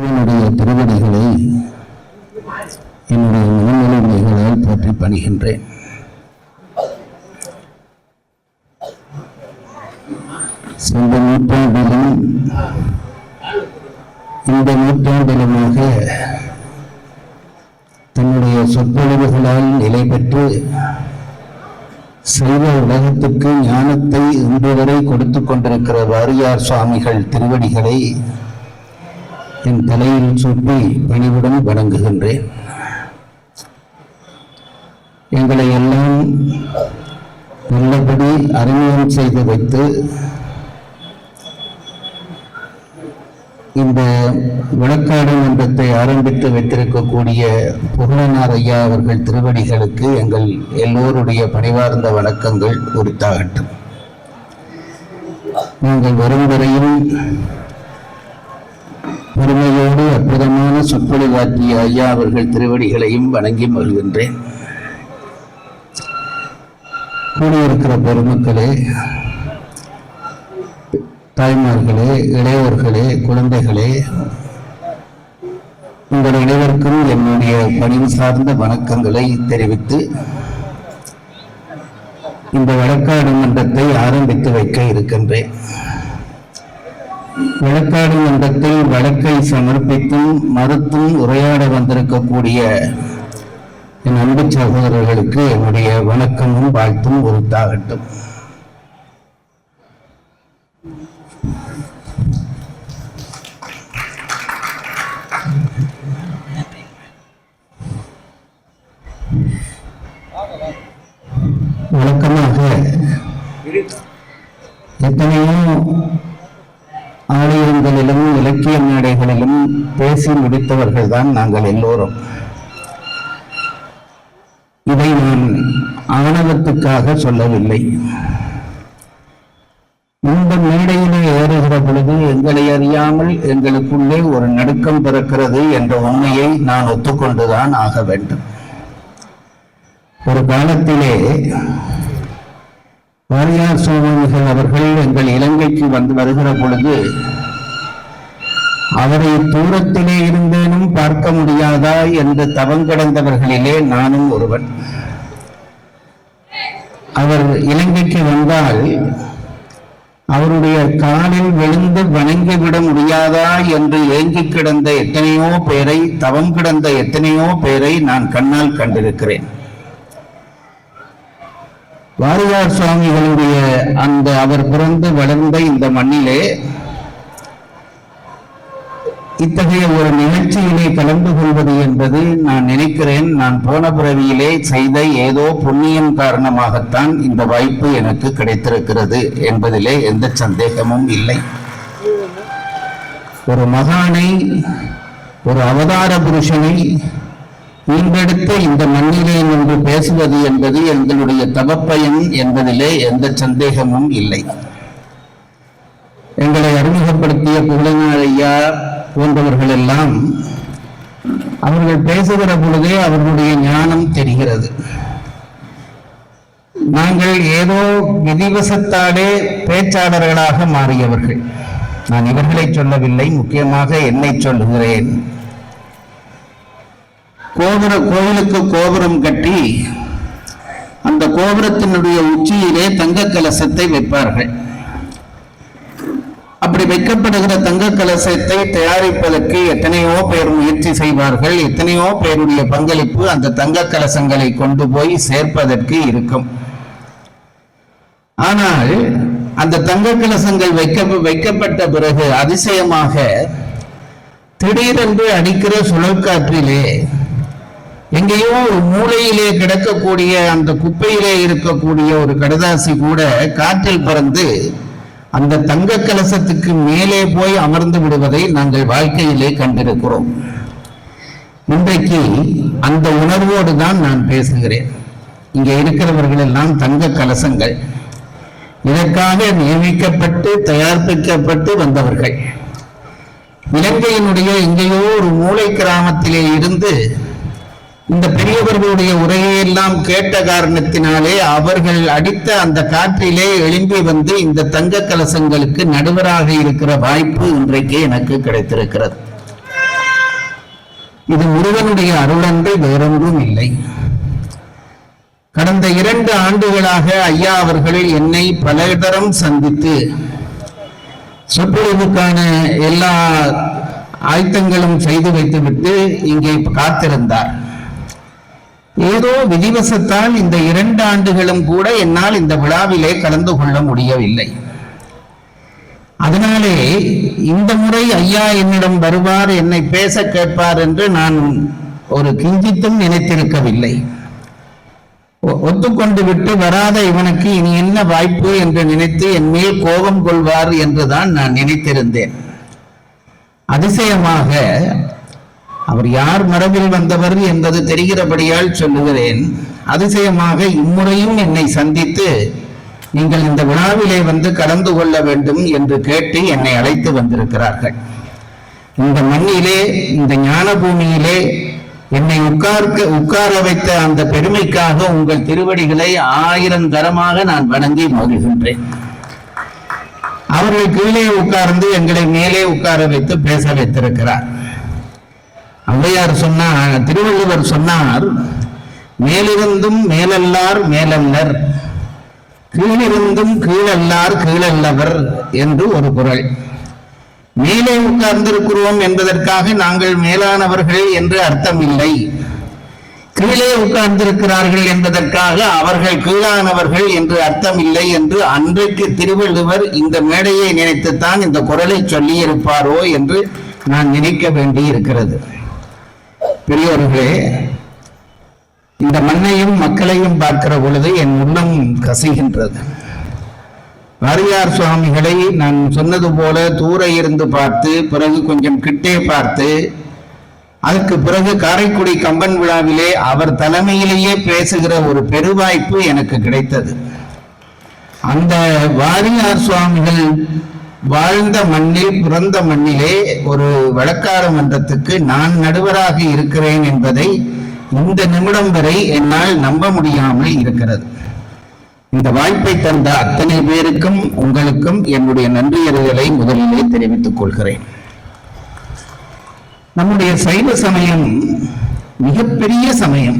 என்னுடைய திருவடிகளை என்னுடைய மனநிலைமைகளால் போற்றி பணிகின்றேன். சென்ற நூற்றாண்டிலும் இந்த நூற்றாண்டிலுமாக தன்னுடைய சொற்பொழிவுகளால் நிலை பெற்று சைவ உலகத்துக்கு ஞானத்தை இன்று வரை கொடுத்துக் கொண்டிருக்கிற வாரியார் சுவாமிகள் திருவடிகளை என் தலையில் சூட்டி பணிவுடன் வணங்குகின்றேன். எங்களை எல்லாம் நல்லபடி அறிமுகம் செய்து வைத்து இந்த வழக்காடு மன்றத்தை ஆரம்பித்து வைத்திருக்கக்கூடிய புகழனார் ஐயா அவர்கள் திருவடிகளுக்கு எங்கள் எல்லோருடைய பணிவார்ந்த வணக்கங்கள் உரித்தாகட்டும். நாங்கள் வரும் வரையும் பொறுமையோடு அற்புதமான சொற்பொழிவாற்றிய ஐயா அவர்கள் திருவடிகளையும் வணங்கி மகிழ்கின்றேன். கூடியிருக்கிற பெருமக்களே, தாய்மார்களே, இளையோர்களே, குழந்தைகளே, உங்கள் அனைவருக்கும் என்னுடைய பணிவு சார்ந்த வணக்கங்களை தெரிவித்து இந்த வழக்காடு மன்றத்தை ஆரம்பித்து வைக்க இருக்கின்றேன். வழக்காடு மன்றத்தில் வழக்கை சமர்ப்பித்தும் மறுத்தும் உரையாட வந்திருக்கக்கூடிய என் அன்பு சகோதரர்களுக்கு என்னுடைய வணக்கமும் வாழ்த்தும் உரித்தாகட்டும். வழக்கமாக எத்தனையோ ஆலயங்களிலும் இலக்கிய மேடைகளிலும் பேசி முடித்தவர்கள் தான் நாங்கள் எல்லோரும். இதை நான் ஆணவத்துக்காக சொல்லவில்லை. இந்த மேடையிலே ஏறுகிற பொழுது எங்களை அறியாமல் எங்களுக்குள்ளே ஒரு நடுக்கம் பிறக்கிறது என்ற உண்மையை நான் ஒத்துக்கொண்டுதான் ஆக வேண்டும். ஒரு காலத்திலே வாரியார் சுவாமிகள் அவர்கள் எங்கள் இலங்கைக்கு வருகிற பொழுது அவரை தூரத்திலே இருந்தேனும் பார்க்க முடியாதா என்று தவங்கிடந்தவர்களிலே நானும் ஒருவன். அவர் இலங்கைக்கு வந்தால் அவருடைய காலில் விழுந்து வணங்கிவிட முடியாதா என்று ஏங்கி கிடந்த எத்தனையோ பேரை, தவம் கிடந்த எத்தனையோ பேரை நான் கண்ணால் கண்டிருக்கிறேன். வாரியார் சுவாமிகளுடைய அந்த அவர் பிறந்து வளர்ந்த இந்த மண்ணிலே இத்தகைய ஒரு நிகழ்ச்சியிலே கலந்து கொள்வது என்பது நான் நினைக்கிறேன், நான் போன பிறவியிலே செய்த ஏதோ புண்ணியம் காரணமாகத்தான் இந்த வாய்ப்பு எனக்கு கிடைத்திருக்கிறது என்பதிலே எந்த சந்தேகமும் இல்லை. ஒரு மகானை, ஒரு அவதார புருஷனை ஈண்டெடுத்த இந்த மண்ணிலே நின்று பேசுவது என்பது எங்களுடைய தவப்பயன் என்பதிலே எந்த சந்தேகமும் இல்லை. எங்களை அறிமுகப்படுத்திய புகழனார் ஐயா போன்றவர்கள் எல்லாம் அவர்கள் பேசுகிற பொழுதே அவர்களுடைய ஞானம் தெரிகிறது. நாங்கள் ஏதோ விதிவசத்தாலே பேச்சாளர்களாக மாறியவர்கள். நான் இவர்களை சொல்லவில்லை, முக்கியமாக என்னை சொல்லுகிறேன். கோவிலுக்கு கோபுரம் கட்டி அந்த கோபுரத்தினுடைய உச்சியிலே தங்க கலசத்தை வைப்பார்கள். அப்படி வைக்கப்படுகிற தங்க கலசத்தை தயாரிப்பதற்கு எத்தனையோ பேர் முயற்சி செய்வார்கள். எத்தனையோ பேருடைய பங்களிப்பு அந்த தங்க கலசங்களை கொண்டு போய் சேர்ப்பதற்கு இருக்கும். ஆனால் அந்த தங்க கலசங்கள் வைக்கப்பட்ட பிறகு அதிசயமாக திடீரென்று அடிக்கிற சுழற்காற்றிலே எங்கேயோ ஒரு மூலையிலே கிடக்கக்கூடிய அந்த குப்பையிலே இருக்கக்கூடிய ஒரு கடதாசி கூட காற்றில் பறந்து அந்த தங்க கலசத்துக்கு மேலே போய் அமர்ந்து விடுவதை நாங்கள் வாழ்க்கையிலே கண்டிருக்கிறோம். இன்றைக்கு அந்த உணர்வோடு தான் நான் பேசுகிறேன். இங்கே இருக்கிறவர்கள் எல்லாம் தங்க கலசங்கள், இதற்காக நியமிக்கப்பட்டு தயாரிக்கப்பட்டு வந்தவர்கள். இலங்கையினுடைய எங்கேயோ ஒரு மூளை கிராமத்திலே இருந்து இந்த பெரியவர்களுடைய உரையெல்லாம் கேட்ட காரணத்தினாலே அவர்கள் அடித்த அந்த காற்றிலே எழும்பி வந்து இந்த தங்க கலசங்களுக்கு நடுவராக இருக்கிற வாய்ப்பு இன்றைக்கு எனக்கு கிடைத்திருக்கிறது. இது முருகனுடைய அருளன்று வேறொன்றும் இல்லை. கடந்த 2 ஆண்டுகளாக ஐயா அவர்கள் என்னை பல தரம் சந்தித்து சொற்பொழிவுக்கான எல்லா ஆயத்தங்களும் செய்து வைத்துவிட்டு இங்கே காத்திருந்தார். ஏதோ விதிவசத்தால் இந்த 2 ஆண்டுகளும் கூட என்னால் இந்த விழாவிலே கலந்து கொள்ள முடியவில்லை. அதனாலே இந்த முறை ஐயா என்னிடம் வருவார், என்னை பேச கேட்பார் என்று நான் ஒரு கிஞ்சித்தும் நினைத்திருக்கவில்லை. ஒத்துக்கொண்டு விட்டு வராத இவனுக்கு இனி என்ன வாய்ப்பு என்று நினைத்து என் மேல் கோபம் கொள்வார் என்றுதான் நான் நினைத்திருந்தேன். அதிசயமாக அவர் யார் மரபில் வந்தவர் என்பது தெரிகிறபடியால் சொல்லுகிறேன். அதிசயமாக இம்முறையும் என்னை சந்தித்து நீங்கள் இந்த விழாவிலே வந்து கலந்து கொள்ள வேண்டும் என்று கேட்டு என்னை அழைத்து வந்திருக்கிறார்கள். இந்த மண்ணிலே, இந்த ஞான பூமியிலே என்னை உட்கார வைத்த அந்த பெருமைக்காக உங்கள் திருவடிகளை 1000 தரமாக நான் வணங்கி மகிழ்கின்றேன். அவர்கள் கீழே உட்கார்ந்து எங்களை மேலே உட்கார வைத்து பேச வைத்திருக்கிறார். ஔவையார் சொன்னார், திருவள்ளுவர் சொன்னார், மேலிருந்தும் மேலல்லார் மேலல்லர், கீழிருந்தும் கீழல்லார் கீழல்லவர் என்று ஒரு குறள். மேலே உட்கார்ந்திருக்கிறோம் என்பதற்காக நாங்கள் மேலானவர்கள் என்று அர்த்தம் இல்லை. கீழே உட்கார்ந்திருக்கிறார்கள் என்பதற்காக அவர்கள் கீழானவர்கள் என்று அர்த்தம் இல்லை என்று அன்றைக்கு திருவள்ளுவர் இந்த மேடையை நினைத்துத்தான் இந்த குறளை சொல்லி இருப்பாரோ என்று நான் நினைக்க வேண்டி இருக்கிறது. பெரியோர்களே, இந்த மண்ணையும் மக்களையும் பார்க்கிற பொழுது என் உள்ளம் கசிகின்றது. வாரியார் சுவாமிகளை நான் சொன்னது போல தூர இருந்து பார்த்து, பிறகு கொஞ்சம் கிட்டே பார்த்து, அதற்கு பிறகு காரைக்குடி கம்பன் விழாவிலே அவர் தலைமையிலேயே பேசுகிற ஒரு பெருவாய்ப்பு எனக்கு கிடைத்தது. அந்த வாரியார் சுவாமிகள் வாழ்ந்த மண்ணில், பிறந்த மண்ணிலே ஒரு வழக்காடு மன்றத்துக்கு நான் நடுவராக இருக்கிறேன் என்பதை இந்த நிமிடம் வரை என்னால் நம்ப முடியாமல் இருக்கிறது. இந்த வாய்ப்பை தந்த அத்தனை பேருக்கும் உங்களுக்கும் என்னுடைய நன்றியறிதலை முதலிலே தெரிவித்துக் கொள்கிறேன். நம்முடைய சைவ சமயம் மிகப்பெரிய சமயம்.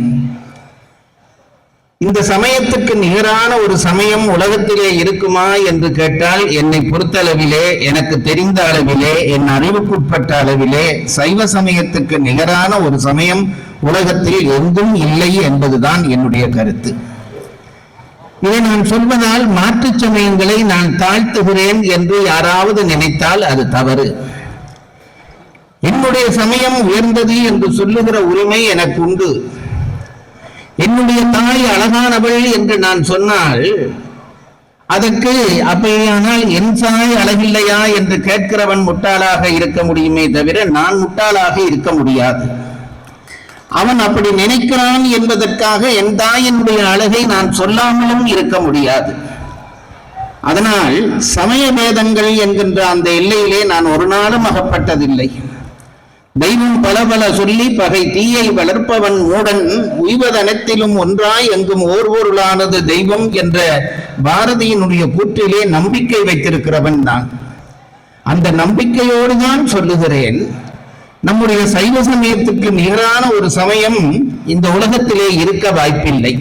இந்த சமயத்துக்கு நிகரான ஒரு சமயம் உலகத்திலே இருக்குமா என்று கேட்டால், என்னை பொறுத்தளவிலே, எனக்கு தெரிந்த அளவிலே, என் அறிவுக்குட்பட்ட அளவிலே சைவ சமயத்துக்கு நிகரான ஒரு சமயம் உலகத்தில் எங்கும் இல்லை என்பதுதான் என்னுடைய கருத்து. இதை நான் சொல்வதால் மாற்று சமயங்களை நான் தாழ்த்துகிறேன் என்று யாராவது நினைத்தால் அது தவறு. என்னுடைய சமயம் உயர்ந்தது என்று சொல்லுகிற உரிமை எனக்கு உண்டு. என்னுடைய தாய் அழகானவள் என்று நான் சொன்னால் அதற்கு அப்படியானால் என் தாய் அழகில்லையா என்று கேட்கிறவன் முட்டாளாக இருக்க முடியுமே தவிர நான் முட்டாளாக இருக்க முடியாது. அவன் அப்படி நினைக்கிறான் என்பதற்காக என் தாயினுடைய அழகை நான் சொல்லாமலும் இருக்க முடியாது. அதனால் சமய பேதங்கள் என்கின்ற அந்த எல்லையிலே நான் ஒரு நாளும் அகப்பட்டதில்லை. தெய்வம் பல பல சொல்லி பகை தீயை வளர்ப்பவன் மூடன், உய்வதனத்திலும் ஒன்றாய் எங்கும் ஓர்வொருளானது தெய்வம் என்ற பாரதியினுடைய கூற்றிலே நம்பிக்கை வைத்திருக்கிறவன் நான். அந்த நம்பிக்கையோடு தான் சொல்லுகிறேன், நம்முடைய சைவ சமயத்துக்கு நிகரான ஒரு சமயம் இந்த உலகத்திலே இருக்க வாய்ப்பில்லை.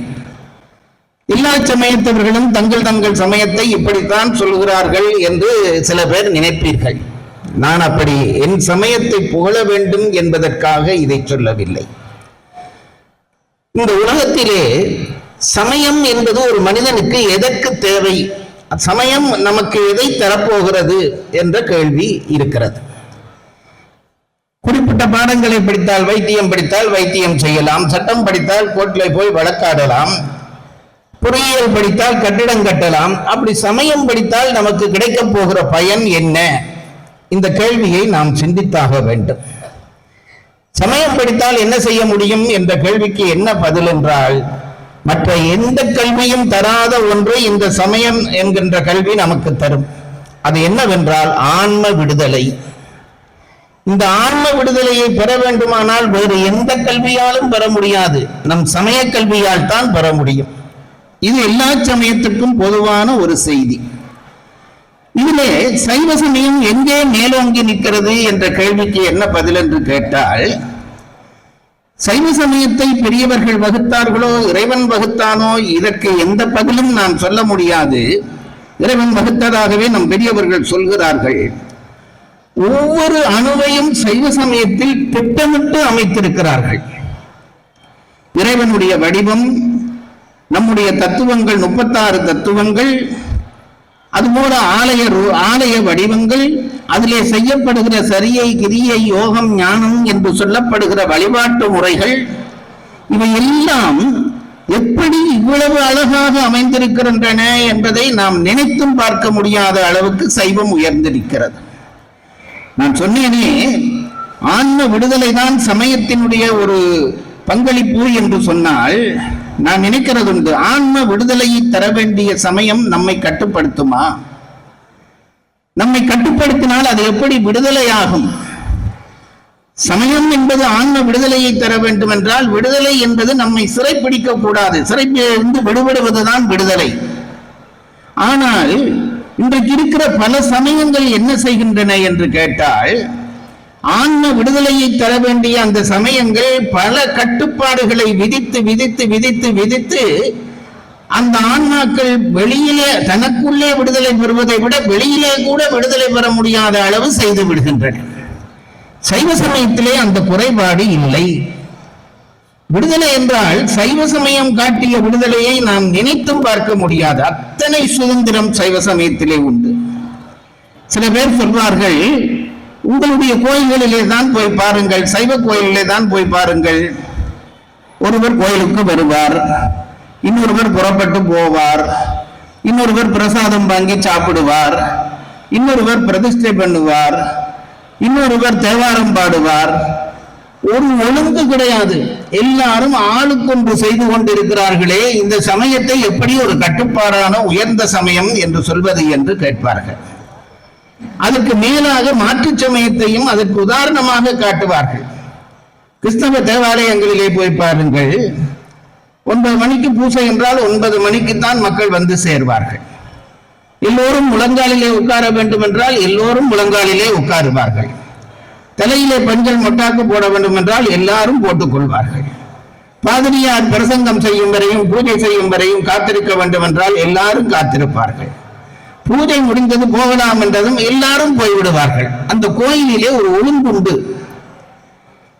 எல்லா சமயத்தவர்களும் தங்கள் தங்கள் சமயத்தை இப்படித்தான் சொல்கிறார்கள் என்று சில பேர் நினைப்பீர்கள். நான் அப்படி என் சமயத்தை புகழ வேண்டும் என்பதற்காக இதை சொல்லவில்லை. இந்த உலகத்திலே சமயம் என்பது ஒரு மனிதனுக்கு எதற்கு தேவை, சமயம் நமக்கு எதை தரப்போகிறது என்ற கேள்வி இருக்கிறது. குறிப்பிட்ட பாடங்களை படித்தால், வைத்தியம் படித்தால் வைத்தியம் செய்யலாம், சட்டம் படித்தால் கோர்ட்டில் போய் வழக்காடலாம், பொறியியல் படித்தால் கட்டிடம் கட்டலாம். அப்படி சமயம் படித்தால் நமக்கு கிடைக்கப் போகிற பயன் என்ன? இந்த கேள்வியை நாம் சிந்தித்தாக வேண்டும். சமயம் படித்தால் என்ன செய்ய முடியும் என்ற கேள்விக்கு என்ன பதில் என்றால், மற்ற எந்த கல்வியும் தராத ஒன்று இந்த சமயம் என்கின்ற கல்வி நமக்கு தரும். அது என்னவென்றால் ஆன்ம விடுதலை. இந்த ஆன்ம விடுதலையை பெற வேண்டுமானால் வேறு எந்த கல்வியாலும் பெற முடியாது, நம் சமய கல்வியால் தான் பெற முடியும். இது எல்லா சமயத்துக்கும் பொதுவான ஒரு செய்தி. இதிலே சைவ சமயம் எங்கே மேலோங்கி நிற்கிறது என்ற கேள்விக்கு என்ன பதில் என்று கேட்டால், சைவ சமயத்தை பெரியவர்கள் வகுத்தார்களோ இறைவன் வகுத்தானோ இதற்கு எந்த பதிலும் நான் சொல்ல முடியாது. இறைவன் வகுத்ததாகவே நம் பெரியவர்கள் சொல்கிறார்கள். ஒவ்வொரு அணுவையும் சைவ சமயத்தில் திட்டமிட்டு அமைத்திருக்கிறார்கள். இறைவனுடைய வடிவம், நம்முடைய தத்துவங்கள் 36 தத்துவங்கள், அதுபோல ஆலய வடிவங்கள், அதிலே செய்யப்படுகிற சரியை கிரியை யோகம் ஞானம் என்று சொல்லப்படுகிற வழிபாட்டு முறைகள், இவை எல்லாம் எப்படி இவ்வளவு அழகாக அமைந்திருக்கின்றன என்பதை நாம் நினைத்தும் பார்க்க முடியாத அளவுக்கு சைவம் உயர்ந்திருக்கிறது. நான் சொன்னேனே, ஆன்ம விடுதலை தான் சமயத்தினுடைய ஒரு பங்களிப்பு என்று சொன்னால், நான் நினைக்கிறது உண்டு, ஆன்ம விடுதலையை தர வேண்டிய சமயம் நம்மை கட்டுப்படுத்துமா? நம்மை கட்டுப்படுத்தினால் அது எப்படி விடுதலையாகும்? சமயம் என்பது ஆன்ம விடுதலையை தர வேண்டும் என்றால், விடுதலை என்பது நம்மை சிறைப்பிடிக்க கூடாது. சிறைப்பிலிருந்து விடுபடுவதுதான் விடுதலை. ஆனால் இன்றைக்கு இருக்கிற பல சமயங்கள் என்ன செய்கின்றன என்று கேட்டால், ஆன்ம விடுதலையை தர வேண்டிய அந்த சமயங்கள் பல கட்டுப்பாடுகளை விதித்து விதித்து விதித்து விதித்து அந்த ஆன்மாக்கள் வெளியிலே தனக்குள்ளே விடுதலை பெறுவதை விட வெளியிலே கூட விடுதலை பெற முடியாத அளவு செய்து விடுகின்றன. சைவ சமயத்திலே அந்த குறைபாடு இல்லை. விடுதலை என்றால் சைவ சமயம் காட்டிய விடுதலையை நாம் நினைத்தும் பார்க்க முடியாது. அத்தனை சுதந்திரம் சைவ சமயத்திலே உண்டு. சில பேர் சொல்வார்கள், உங்களுடைய கோயில்களிலே தான் போய் பாருங்கள், சைவ கோயிலிலே தான் போய் பாருங்கள். ஒருவர் கோயிலுக்கு வருவார், இன்னொருவர் புறப்பட்டு போவார், இன்னொருவர் பிரசாதம் வாங்கி சாப்பிடுவார், இன்னொருவர் பிரதிஷ்டை பண்ணுவார், இன்னொருவர் தேவாரம் பாடுவார். ஒரு ஒழுங்கு கிடையாது. எல்லாரும் ஆளுக்கொன்று செய்து கொண்டிருக்கிறார்களே, இந்த சமயத்தை எப்படி ஒரு கட்டுப்பாடான உயர்ந்த சமயம் என்று சொல்வது என்று கேட்பார்கள். அதற்கு மேலாக மாற்று சமயத்தையும் அதற்கு உதாரணமாக காட்டுவார்கள். கிறிஸ்தவ தேவாலயங்களிலே போய் பாருங்கள், 9 மணிக்கு பூசை என்றால் 9 மணிக்குத்தான் மக்கள் வந்து சேர்வார்கள். எல்லோரும் முழங்காலிலே உட்கார வேண்டும் என்றால் எல்லோரும் முழங்காலிலே உட்காருவார்கள். தலையிலே பெண்கள் மொட்டாக்கு போட வேண்டும் என்றால் எல்லாரும் போட்டுக் கொள்வார்கள். பாதிரியார் பிரசங்கம் செய்யும் வரையும் பூஜை செய்யும் வரையும் காத்திருக்க வேண்டும் என்றால் எல்லாரும் காத்திருப்பார்கள். பூஜை முடிந்தது போகலாம் என்றதும் எல்லாரும் போய்விடுவார்கள். அந்த கோயிலிலே ஒரு ஒழுங்குண்டு.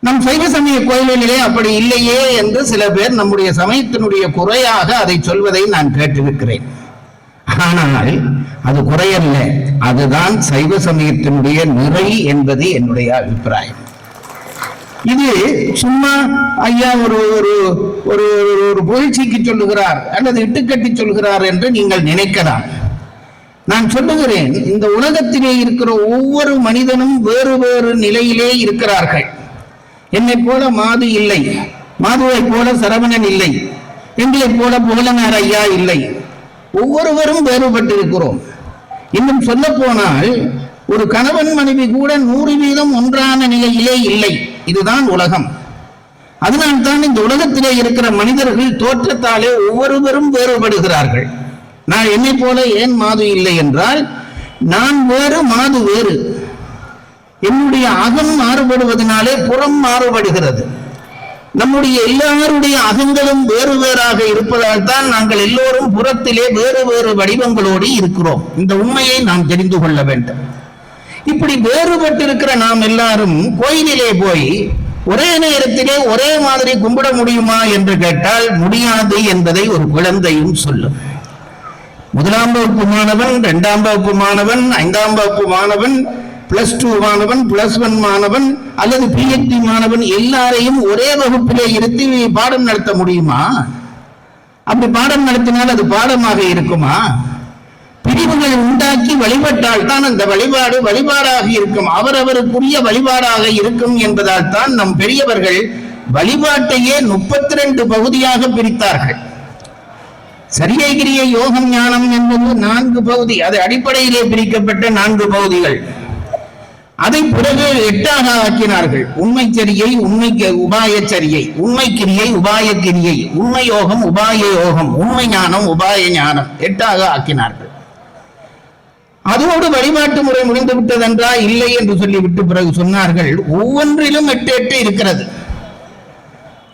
நம் சைவ சமய கோயில்களிலே அப்படி இல்லையே என்று சில பேர் நம்முடைய சமயத்தினுடைய குறையாக அதை சொல்வதை நான் கேட்டிருக்கிறேன். ஆனால் அது குறையல்ல, அதுதான் சைவ சமயத்தினுடைய நிறை என்பது என்னுடைய அபிப்பிராயம். இது சும்மா ஐயா ஒரு ஒரு ஒரு ஒரு புகழ்ச்சிக்கு சொல்லுகிறார் அல்லது இட்டுக்கட்டி சொல்கிறார் என்று நீங்கள் நினைக்கலாம். நான் சொல்லுகிறேன், இந்த உலகத்திலே இருக்கிற ஒவ்வொரு மனிதனும் வேறு வேறு நிலையிலே இருக்கிறார்கள். என்னை போல மாது இல்லை, மாதுவை போல சரவணன் இல்லை, எங்களை போல புகழனார் ஐயா இல்லை. ஒவ்வொருவரும் வேறுபட்டிருக்கிறோம். இன்னும் சொல்ல போனால் ஒரு கணவன் மனைவி கூட 100% ஒன்றான நிலையிலே இல்லை. இதுதான் உலகம். அதனால்தான் இந்த உலகத்திலே இருக்கிற மனிதர்கள் தோற்றத்தாலே ஒவ்வொருவரும் வேறுபடுகிறார்கள். நான் என்னை போல ஏன் மாது இல்லை என்றால், நான் வேறு மாது வேறு. என்னுடைய அகம் மாறுபடுவதனாலே புறம் மாறுபடுகிறது. நம்முடைய எல்லாருடைய அகங்களும் வேறு வேறாக இருப்பதால் தான் நாங்கள் எல்லோரும் புறத்திலே வேறு வேறு வடிவங்களோடு இருக்கிறோம். இந்த உண்மையை நாம் தெரிந்து கொள்ள வேண்டும். இப்படி வேறுபட்டிருக்கிற நாம் எல்லாரும் கோயிலிலே போய் ஒரே நேரத்திலே ஒரே மாதிரி கும்பிட முடியுமா என்று கேட்டால் முடியாது என்பதை ஒரு குழந்தையும் சொல்லும். 1ஆம் வகுப்பு மாணவன், 2ஆம் வகுப்பு மாணவன், 5ஆம் வகுப்பு மாணவன், +2 மாணவன், +1 மாணவன் அல்லது PhD மாணவன் எல்லாரையும் ஒரே வகுப்பிலே இருத்தி பாடம் நடத்த முடியுமா? அப்படி பாடம் நடத்தினால் அது பாடமாக இருக்குமா? பிரிவுகளை உண்டாக்கி வழிபட்டால் தான் அந்த வழிபாடு வழிபாடாக இருக்கும், அவரவருக்குரிய வழிபாடாக இருக்கும் என்பதால் தான் நம் பெரியவர்கள் வழிபாட்டையே 32 பகுதியாக பிரித்தார்கள். சரியை கிரியை யோகம் ஞானம் என்பது 4 பகுதி. அது அடிப்படையிலே பிரிக்கப்பட்ட 4 பகுதிகள். அதை பிறகு 8ஆக ஆக்கினார்கள். உண்மை சரியை, உண்மைக்கு உபாய சரியை, உண்மை கிரியை, உபாய கிரியை, உண்மை யோகம், உபாய யோகம், உண்மை ஞானம், உபாய ஞானம் 8ஆக ஆக்கினார்கள். அதோடு வழிபாட்டு முறை முடிந்து விட்டதென்றா? இல்லை என்று சொல்லிவிட்டு பிறகு சொன்னார்கள், ஒவ்வொன்றிலும் 8 இருக்கிறது.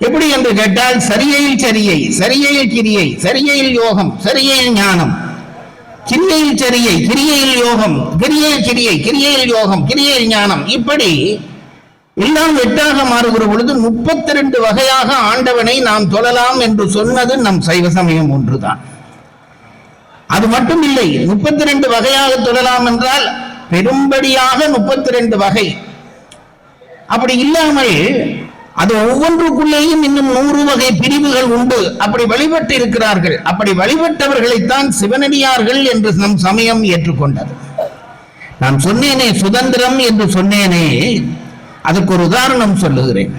எப்படி என்று கேட்டால் சரியையில் சரியை, சரியையில் கிரியை, சரியையில் யோகம், சரியையில் ஞானம், கிரியையில் சரியை, கிரியையில் யோகம், கிரியையில் கிரியை, கிரியையில் யோகம், கிரியையில் ஞானம், இப்படி எல்லாம் 8ஆக மாறுகிற பொழுது 32 வகையாக ஆண்டவனை நாம் தொழலாம் என்று சொன்னது நம் சைவ சமயம் ஒன்றுதான். அது மட்டும் இல்லை, 32 வகையாக தொழலாம் என்றால் பெரும்படியாக 32 வகை. அப்படி இல்லாமல் அது ஒவ்வொன்றுக்குள்ளேயும் இன்னும் 100 வகை பிரிவுகள் உண்டு. அப்படி வழிபட்டு இருக்கிறார்கள். அப்படி வழிபட்டவர்களைத்தான் சிவனடியார்கள் என்று நம் சமயம் ஏற்றுக்கொண்டது. நான் சொன்னேனே சுதந்திரம் என்று சொன்னேனே, அதுக்கு ஒரு உதாரணம் சொல்லுகிறேன்.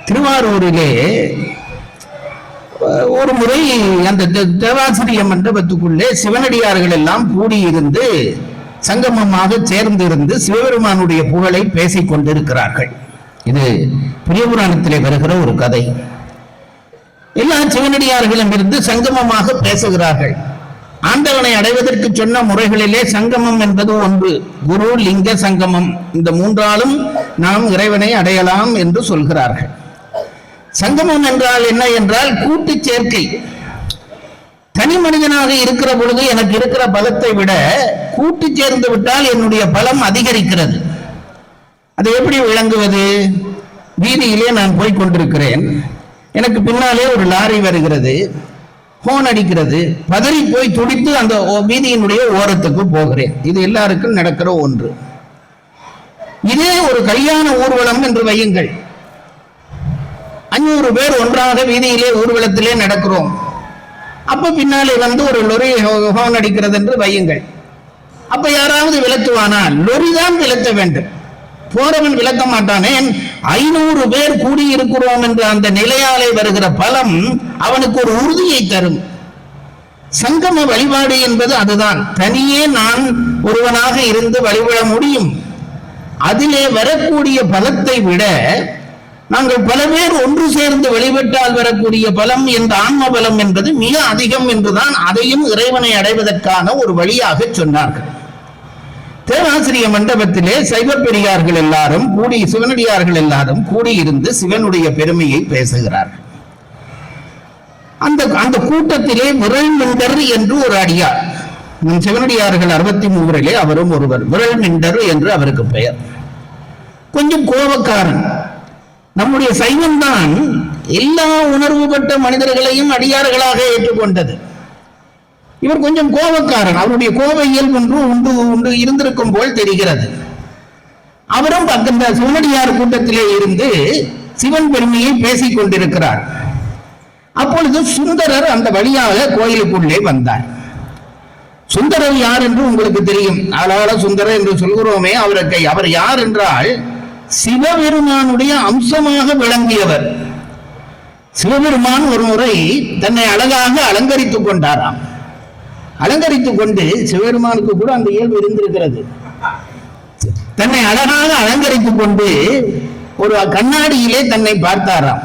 திருவாரூரிலே ஒரு முறை அந்த தேவாசிரிய மண்டபத்துக்குள்ளே சிவனடியார்கள் எல்லாம் கூடியிருந்து சங்கமமாக சேர்ந்திருந்து சிவபெருமானுடைய புகழை பேசிக் கொண்டிருக்கிறார்கள். இது பெரிய புராணத்திலே வருகிற ஒரு கதை. எல்லா சிவனடியார்களும் இருந்து சங்கமமாக பேசுகிறார்கள். ஆண்டவனை அடைவதற்கு சொன்ன முறைகளிலே சங்கமம் என்பது ஒன்று. குரு லிங்க சங்கமம், இந்த 3ஆலும் நாம் இறைவனை அடையலாம் என்று சொல்கிறார்கள். சங்கமம் என்றால் என்ன என்றால் கூட்டு சேர்க்கை. தனி மனிதனாக இருக்கிற பொழுது எனக்கு இருக்கிற பலத்தை விட கூட்டு சேர்ந்து விட்டால் என்னுடைய பலம் அதிகரிக்கிறது. அதை எப்படி விளங்குவது? வீதியிலே நான் போய் கொண்டிருக்கிறேன், எனக்கு பின்னாலே ஒரு லாரி வருகிறது, ஹோன் அடிக்கிறது, பதறி போய் துடித்து அந்த வீதியினுடைய ஓரத்துக்கு போகிறேன். இது எல்லாருக்கும் நடக்கிற ஒன்று. இதே ஒரு கல்யாண ஊர்வலம் என்று வையுங்கள். 500 பேர் ஒன்றாக வீதியிலே ஊர்வலத்திலே நடக்கிறோம். அப்ப பின்னாலே வந்து ஒரு லொரி ஹோன் அடிக்கிறது என்று வையுங்கள். அப்ப யாராவது விளக்குவானா? லொரி தான் விளக்க வேண்டும், போறவன் விளக்க மாட்டானே. 500 பேர் கூடியிருக்கிறோம் என்ற அந்த நிலையாலே வருகிற பலம் அவனுக்கு ஒரு உறுதியை தரும். சங்கம வழிபாடு என்பது அதுதான். தனியே நான் ஒருவனாக இருந்து வழிபட முடியும். அதிலே வரக்கூடிய பலத்தை விட நாங்கள் பல பேர் ஒன்று சேர்ந்து வழிபட்டால் வரக்கூடிய பலம், இந்த ஆன்ம பலம் என்பது மிக அதிகம் என்றுதான் அதையும் இறைவனை அடைவதற்கான ஒரு வழியாக சொன்னார்கள். தேவாசிரிய மண்டபத்திலே சைவ பெரியார்கள் எல்லாரும் கூடி, சிவனடியார்கள் எல்லாரும் கூடியிருந்து சிவனுடைய பெருமையை பேசுகிறார்கள். அந்த கூட்டத்திலே விரல்மிண்டர் என்று ஒரு அடியார், நம் சிவனடியார்கள் 63 அவரும் ஒருவர், விரல்மிண்டர் என்று அவருக்கு பெயர். கொஞ்சம் கோபக்காரன். நம்முடைய சைவம் தான் எல்லா உணர்வுபட்ட மனிதர்களையும் அடியார்களாக ஏற்றுக்கொண்டது. இவர் கொஞ்சம் கோபக்காரன். அவருடைய கோப இயல்பு உண்டு இருந்திருக்கும் போல் தெரிகிறது. அவரும் அந்த சிவனடியார் கூட்டத்திலே இருந்து சிவன் பெருமையை பேசிக் கொண்டிருக்கிறார். அப்பொழுது சுந்தரர் அந்த வழியாக கோயிலுக்குள்ளே வந்தார். சுந்தரர் யார் என்று உங்களுக்கு தெரியும். ஆளாள சுந்தரர் என்று சொல்கிறோமே, அவர் யார் என்றால் சிவபெருமானுடைய அம்சமாக விளங்கியவர். சிவபெருமான் ஒரு முறை தன்னை அழகாக அலங்கரித்துக் கொண்டாராம். அலங்கரித்துக் கொண்டு, சிவபெருமானுக்கு கூட அந்த இயல்பு இருந்திருக்கிறது, தன்னை அழகாக அலங்கரித்துக் கொண்டு ஒரு கண்ணாடியிலே தன்னை பார்த்தாராம்.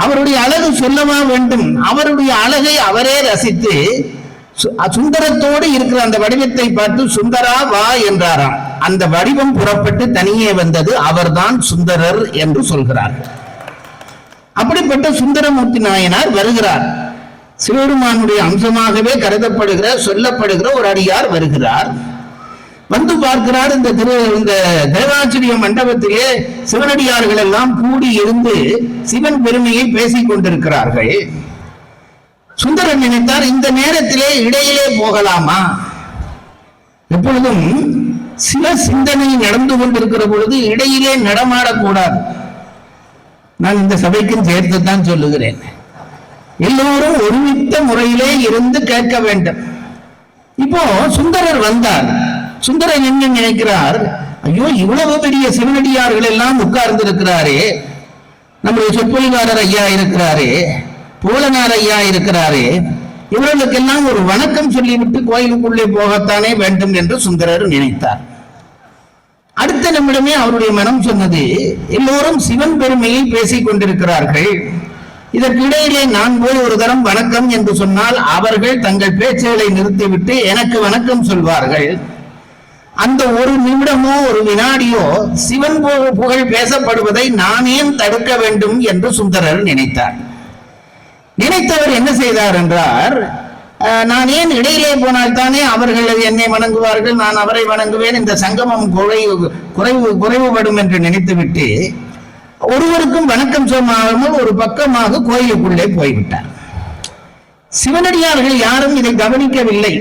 அவருடைய அழகு சொல்லவா வேண்டும்? அவருடைய அழகை அவரே ரசித்து சுந்தரத்தோடு இருக்கிற அந்த வடிவத்தை பார்த்து சுந்தரா வா என்றாராம். அந்த வடிவம் புறப்பட்டு தனியே வந்தது. அவர்தான் சுந்தரர் என்று சொல்கிறார். அப்படிப்பட்ட சுந்தரமூர்த்தி நாயனார் வருகிறார். சிவபெருமானுடைய அம்சமாகவே கருதப்படுகிற சொல்லப்படுகிற ஒரு அடியார் வருகிறார். வந்து பார்க்கிறார். இந்த தேவாசிரிய மண்டபத்திலே சிவனடியார்கள் எல்லாம் கூடி இருந்து சிவன் பெருமையை பேசிக் கொண்டிருக்கிறார்கள். சுந்தரன் நினைத்தார், இந்த நேரத்திலே இடையிலே போகலாமா? எப்பொழுதும் சில சிந்தனை நடந்து கொண்டிருக்கிற பொழுது இடையிலே நடமாடக்கூடாது. நான் இந்த சபைக்கும் சேர்த்துத்தான் சொல்லுகிறேன். எல்லோரும் ஒருமித்த முறையிலே இருந்து கேட்க வேண்டும். இப்போ சுந்தரர் வந்தார். சுந்தரர் என்ன நினைக்கிறார்? ஐயோ, இவ்வளவு பெரிய சிவனடியார்கள் எல்லாம் உட்கார்ந்து இருக்கிறாரே, நம்முடைய சொற்பொழிவாளர் ஐயா இருக்கிறாரே, புகழனார் ஐயா இருக்கிறாரே, இவர்களுக்கெல்லாம் ஒரு வணக்கம் சொல்லிவிட்டு கோயிலுக்குள்ளே போகத்தானே வேண்டும் என்று சுந்தரர் நினைத்தார். அடுத்த நிமிடமே அவருடைய மனம் சொன்னது, எல்லோரும் சிவன் பெருமையை பேசிக் கொண்டிருக்கிறார்கள், இதற்கு இடையிலே நான் போய் ஒரு தரம் வணக்கம் என்று சொன்னால் அவர்கள் தங்கள் பேச்சுகளை நிறுத்திவிட்டு எனக்கு வணக்கம் சொல்வார்கள். அந்த ஒரு நிமிடமோ ஒரு வினாடியோ சிவன் புகழ் பேசப்படுவதை நான் ஏன் தடுக்க வேண்டும் என்று சுந்தரர் நினைத்தார். நினைத்தவர் என்ன செய்தார் என்றார், நான் ஏன் இடையிலே போனால் தானே அவர்கள் என்னை வணங்குவார்கள், நான் அவரை வணங்குவேன், இந்த சங்கமம் குறைவுபடும் என்று நினைத்துவிட்டு ஒருவருக்கும் வணக்கம் சொல்லாமல் ஒரு பக்கமாக கோயிலுக்குள்ளே போய்விட்டார். சிவனடியார்கள் யாரும் இதை கவனிக்கவில்லை.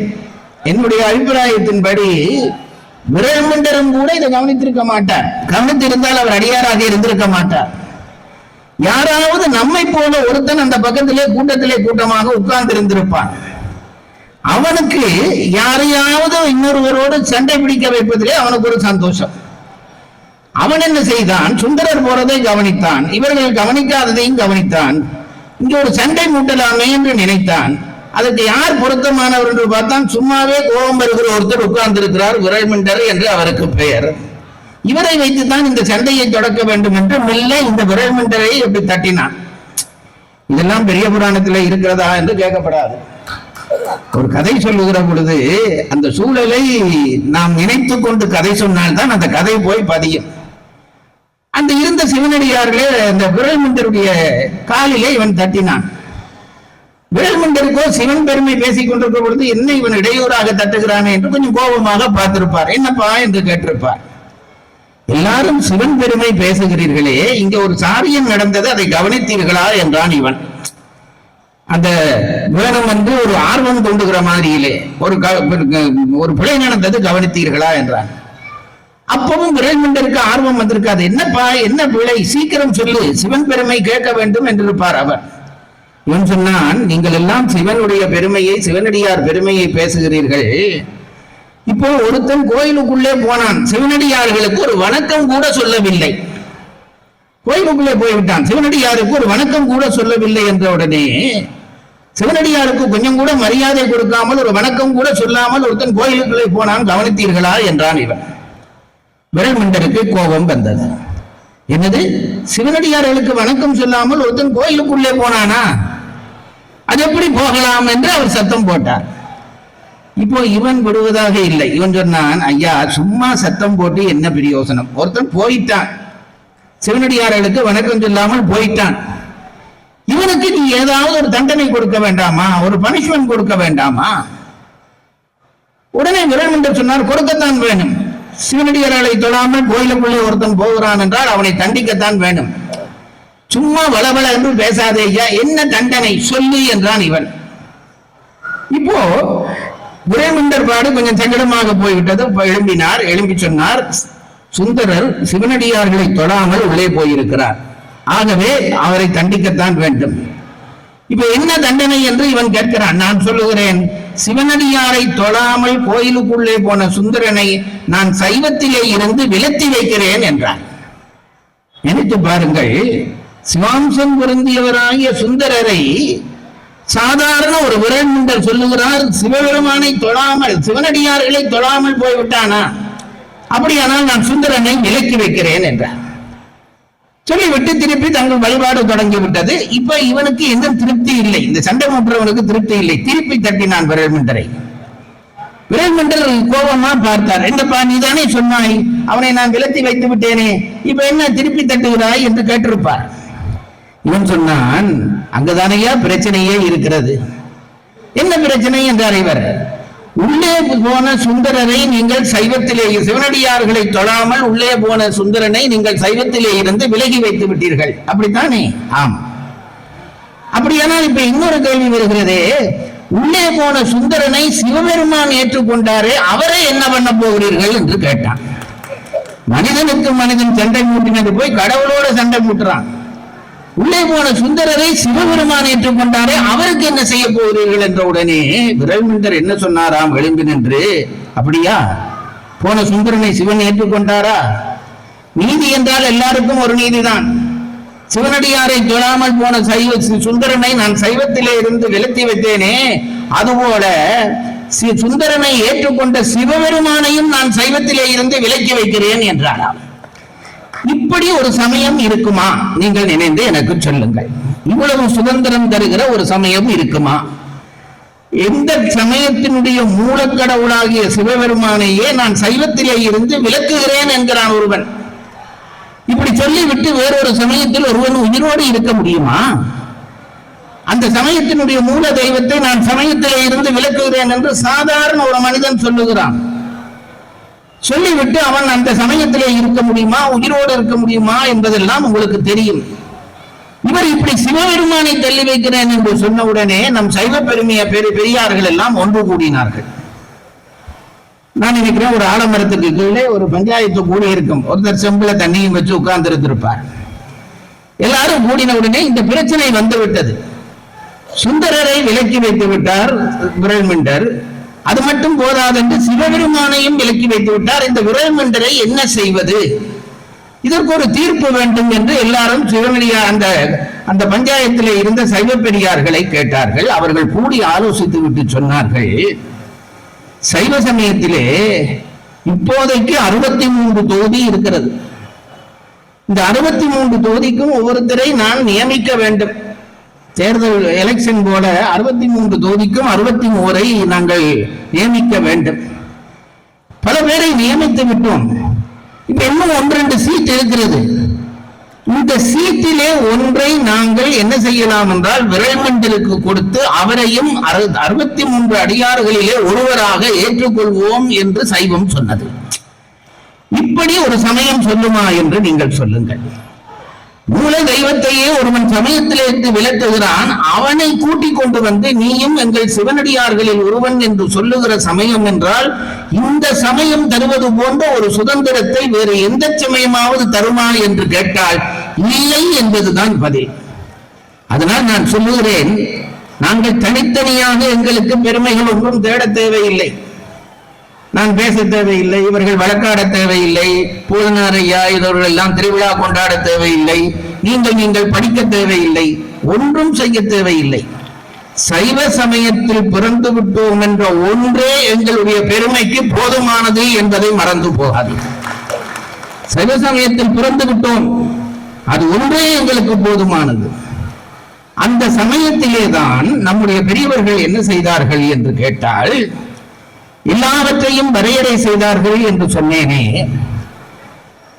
என்னுடைய அபிப்பிராயத்தின்படி விரல்மண்டரும் கூட இதை கவனித்திருக்க மாட்டார். கவனித்திருந்தால் அவர் அடியாராக இருந்திருக்க மாட்டார். யாராவது நம்மை போல ஒருத்தன் அந்த பக்கத்திலே கூட்டமாக உட்கார்ந்து இருந்திருப்பான். அவனுக்கு யாரையாவது இன்னொருவரோடு சண்டை பிடிக்க வைப்பதிலே அவனுக்கு ஒரு சந்தோஷம். அவன் என்ன செய்தான், சுந்தரர் போறதை கவனித்தான், இவர்கள் கவனிக்காததையும் கவனித்தான். இங்க ஒரு சண்டை மூட்டலாமே என்று நினைத்தான். அதுக்கு யார் பொருத்தமானவர் என்று பார்த்தான். சும்மாவே கோபம் வருகிற ஒருத்தர் உட்கார்ந்து இருக்கிறார், விரல்மண்டர் என்று அவருக்கு பெயர். இவரை வைத்துத்தான் இந்த சண்டையை தொடக்க வேண்டும் என்று மெல்ல இந்த விரல்மண்டரை எப்படி தட்டினான். இதெல்லாம் பெரிய புராணத்தில் இருக்கிறதா என்று கேட்கப்படாது. ஒரு கதை சொல்லுகிற பொழுது அந்த சூழலை நாம் நினைத்து கொண்டு கதை சொன்னால்தான் அந்த கதை போய் பதியும். அந்த இருந்த சிவனடியார்களே அந்த விரல்மண்டருடைய காலிலே இவன் தட்டினான். விரல்மண்டருக்கோ சிவன் பெருமை பேசிக் கொண்டிருக்கிற பொழுது என்ன இவன் இடையூறாக தட்டுகிறானே என்று கொஞ்சம் கோபமாக பார்த்திருப்பார். என்னப்பா என்று கேட்டிருப்பார். எல்லாரும் சிவன் பெருமை பேசுகிறீர்களே, இங்க ஒரு சாரியம் நடந்தது, அதை கவனித்தீர்களா என்றான் இவன். அந்த வேணும் என்று ஒரு ஆர்வம் கொண்டுகிற மாதிரியிலே ஒரு பிழை நடந்தது, கவனித்தீர்களா என்றான். அப்பவும் விரல்மண்டருக்கு ஆர்வம் வந்திருக்காது. என்னப்பா என்ன பிழை, சீக்கிரம் சொல்லு, சிவன் பெருமை கேட்க வேண்டும் என்றிருப்பார் அவர். இவன் சொன்னான், நீங்கள் எல்லாம் சிவனுடைய பெருமையை, சிவனடியார் பெருமையை பேசுகிறீர்கள். இப்போ ஒருத்தன் கோயிலுக்குள்ளே போனான், சிவனடியார்களுக்கு ஒரு வணக்கம் கூட சொல்லவில்லை. கோயிலுக்குள்ளே போய்விட்டான், சிவனடியாருக்கு ஒரு வணக்கம் கூட சொல்லவில்லை என்ற உடனே சிவனடியாருக்கு கொஞ்சம் கூட மரியாதை கொடுக்காமல் ஒரு வணக்கம் கூட சொல்லாமல் ஒருத்தன் கோயிலுக்குள்ளே போனான், கவனித்தீர்களா என்றான் இவன். விரல்மண்டருக்கு கோபம் வந்தது. என்னது, சிவனடியார்களுக்கு வணக்கம் சொல்லாமல் ஒருத்தன் கோயிலுக்குள்ளே போனானா, அது எப்படி போகலாம் என்று அவர் சத்தம் போட்டார். இப்போ இவன் விடுவதாக இல்லை. இவன் சொன்னான், ஐயா சும்மா சத்தம் போட்டு என்ன பிரயோசனம், ஒருத்தன் போயிட்டான், சிவனடியார்களுக்கு வணக்கம் சொல்லாமல் போயிட்டான், இவனுக்கு நீ ஏதாவது ஒரு தண்டனை கொடுக்க வேண்டாமா, ஒரு பனிஷ்மெண்ட் கொடுக்க வேண்டாமா? உடனே விரல்மண்டர் சொன்னார், கொடுக்கத்தான் வேணும். சிவனடியார்களை தொடாமல் கோயிலுக்குள்ளே ஒருத்தன் போகிறான் என்றால் அவனை தண்டிக்கத்தான் வேண்டும். சும்மா வளவள என்று பேசாதே ஐயா, என்ன தண்டனை சொல்லு என்றான் இவன். இப்போ விரல்மண்டர் பாடு கொஞ்சம் சங்கடமாக போய்விட்டது. எழும்பினார். எழும்பி சொன்னார், சுந்தரர் சிவனடியார்களை தொடாமல் உள்ளே போயிருக்கிறார், ஆகவே அவரை தண்டிக்கத்தான் வேண்டும். இப்ப என்ன தண்டனை என்று இவன் கேட்கிறான். நான் சொல்லுகிறேன், சிவனடியாரை தொழாமல் கோயிலுக்குள்ளே போன சுந்தரனை நான் சைவத்திலே இருந்து விலத்தி வைக்கிறேன் என்றான். நினைத்து பாருங்கள், சிவாம்சம் பொருந்தியவராகிய சுந்தரரை சாதாரண ஒரு விரல்மண்டர் சொல்லுகிறார், சிவபெருமானை தொழாமல், சிவனடியார்களை தொழாமல் போய்விட்டானா, அப்படியானால் நான் சுந்தரனை விலக்கி வைக்கிறேன் என்றார். சொல்லிவிட்டு திருப்பி தங்கள் வழிபாடு தொடங்கி விட்டது. இப்ப இவனுக்கு எந்த திருப்தி இல்லை, இந்த சண்டை மூட்டுறவனுக்கு திருப்தி இல்லை. திருப்பி தட்டினான் விரல்மண்டரை. விரல்மண்டர் கோபமா பார்த்தார். என்னப்பா நீ தானே சொன்னாய் அவனை நான் விலத்தி வைத்து விட்டேனே, இப்ப என்ன திருப்பி தட்டுகிறாய் என்று கேட்டிருப்பார். இவன் சொன்னான், அங்கதானையா பிரச்சனையே இருக்கிறது. என்ன பிரச்சனை என்றார் இவர். உள்ளே போன சுந்தரரை நீங்கள் சைவத்திலே, சிவனடியார்களை தொழாமல் உள்ளே போன சுந்தரனை நீங்கள் சைவத்திலே இருந்து விலகி வைத்து விட்டீர்கள், அப்படித்தானே? ஆம். அப்படியானால் இப்ப இன்னொரு கேள்வி வருகிறதே, உள்ளே போன சுந்தரனை சிவபெருமான் ஏற்றுக்கொண்டாரே, அவரை என்ன பண்ண போகிறீர்கள் என்று கேட்டான். மனிதனுக்கு மனிதன் சண்டை மூட்டினது போய் கடவுளோட சண்டை மூட்டுறான். உள்ளே போன சுந்தரரை சிவபெருமான் ஏற்றுக்கொண்டாரே, அவருக்கு என்ன செய்ய போகிறீர்கள் என்ற உடனே விரல்மண்டர் என்ன சொன்னாராம் எழும்பி நின்று, அப்படியா, போன சுந்தரனை சிவன் ஏற்றுக்கொண்டாரா? நீதி என்றால் எல்லாருக்கும் ஒரு நீதிதான். சிவனடியாரை தொழாமல் போன சுந்தரனை நான் சைவத்திலே இருந்து விலத்தி வைத்தேனே, அதுபோல சுந்தரனை ஏற்றுக்கொண்ட சிவபெருமானையும் நான் சைவத்திலே இருந்து விலக்கி வைக்கிறேன் என்றாராம். இப்படி ஒரு சமயம் இருக்குமா? நீங்கள் நினைந்து எனக்கு சொல்லுங்கள். இவ்வளவு சுதந்திரம் தருகிற ஒரு சமயம் இருக்குமா? எந்த சமயத்தினுடைய மூலக்கடவுளாகிய சிவபெருமானையே நான் சைவத்திலே இருந்து விலக்குகிறேன் என்கிறான் ஒருவன். இப்படி சொல்லிவிட்டு வேறொரு சமயத்தில் ஒருவன் உயிரோடு இருக்க முடியுமா? அந்த சமயத்தினுடைய மூல தெய்வத்தை நான் சமயத்திலே இருந்து விலக்குகிறேன் என்று சாதாரண ஒரு மனிதன் சொல்லுகிறான். சொல்லிவிட்டு அவன் அந்த சமயத்திலே இருக்க முடியுமா, உயிரோடு இருக்க முடியுமா என்பதெல்லாம் உங்களுக்கு தெரியும். இவர் இப்படி சிவபெருமானை தள்ளி வைக்கிறேன் என்று சொன்னவுடனே நம் சைவ பெரியார்கள் எல்லாம் ஒன்று கூடினார்கள். நான் நினைக்கிறேன் ஒரு ஆலமரத்துக்கு கீழே ஒரு பஞ்சாயத்து கூடி இருக்கும். ஒருத்தர் செம்புல தண்ணியும் வச்சு உட்கார்ந்து இருந்திருப்பார். எல்லாரும் கூடின உடனே இந்த பிரச்சனை வந்து விட்டது. சுந்தரரை விலக்கி வைத்து விட்டார் விரல்மண்டர். அது மட்டும் போதாதென்று சிவபெருமானையும் விலக்கி வைத்து விட்டார். இந்த விரல்மண்டரை என்ன செய்வது, இதற்கு ஒரு தீர்ப்பு வேண்டும் என்று எல்லாரும் அந்த பஞ்சாயத்திலே இருந்த சைவ பெரியார்களை கேட்டார்கள். அவர்கள் கூடி ஆலோசித்து விட்டு சொன்னார்கள், சைவ சமயத்திலே இப்போதைக்கு 63 தொகுதி இருக்கிறது. இந்த 63 தொகுதிக்கும் ஒவ்வொருத்தரை நான் நியமிக்க வேண்டும். தேர்தல் எலெக்ஷன் போல 63 தொகுதிக்கும் 61 நாங்கள் நியமிக்க வேண்டும். பல பேரை நியமித்து விட்டோம். இப்ப இன்னும் 1-2 சீட் இருக்கிறது. இந்த சீட்டிலே ஒன்றை நாங்கள் என்ன செய்யலாம் என்றால் விரல்மண்டலுக்கு கொடுத்து அவரையும் 63 அடியார்களிலே ஒருவராக ஏற்றுக்கொள்வோம் என்று சைவம் சொன்னது. இப்படி ஒரு சமயம் சொல்லுமா என்று நீங்கள் சொல்லுங்கள். மூல தெய்வத்தையே ஒருவன் சமயத்திலிருந்து விலக்குகிறான். அவனை கூட்டிக் கொண்டு வந்து நீயும் எங்கள் சிவனடியார்களில் ஒருவன் என்று சொல்லுகிற சமயம் என்றால் இந்த சமயம் தருவது போன்ற ஒரு சுதந்திரத்தை வேறு எந்த சமயமாவது தருமா என்று கேட்டால் இல்லை என்பதுதான் பதில். அதனால் நான் சொல்லுகிறேன், நாங்கள் தனித்தனியாக எங்களுக்கு பெருமைகள் ஒன்றும் தேட தேவையில்லை. நான் பேச தேவையில்லை, இவர்கள் வழக்காட தேவையில்லை, பூதனாரையா இதவர்கள் எல்லாம் திருவிழா கொண்டாட தேவையில்லை, நீங்கள் படிக்க தேவையில்லை, ஒன்றும் செய்ய தேவையில்லை. சைவ சமயத்தில் பிறந்து விட்டோம் என்ற ஒன்றே எங்களுடைய பெருமைக்கு போதுமானது என்பதை மறந்து போகாது. சைவ சமயத்தில் பிறந்து விட்டோம், அது ஒன்றே எங்களுக்கு போதுமானது. அந்த சமயத்திலேதான் நம்முடைய பெரியவர்கள் என்ன செய்தார்கள் என்று கேட்டால் எல்லாவற்றையும் வரையறை செய்தார்கள் என்று சொன்னேனே.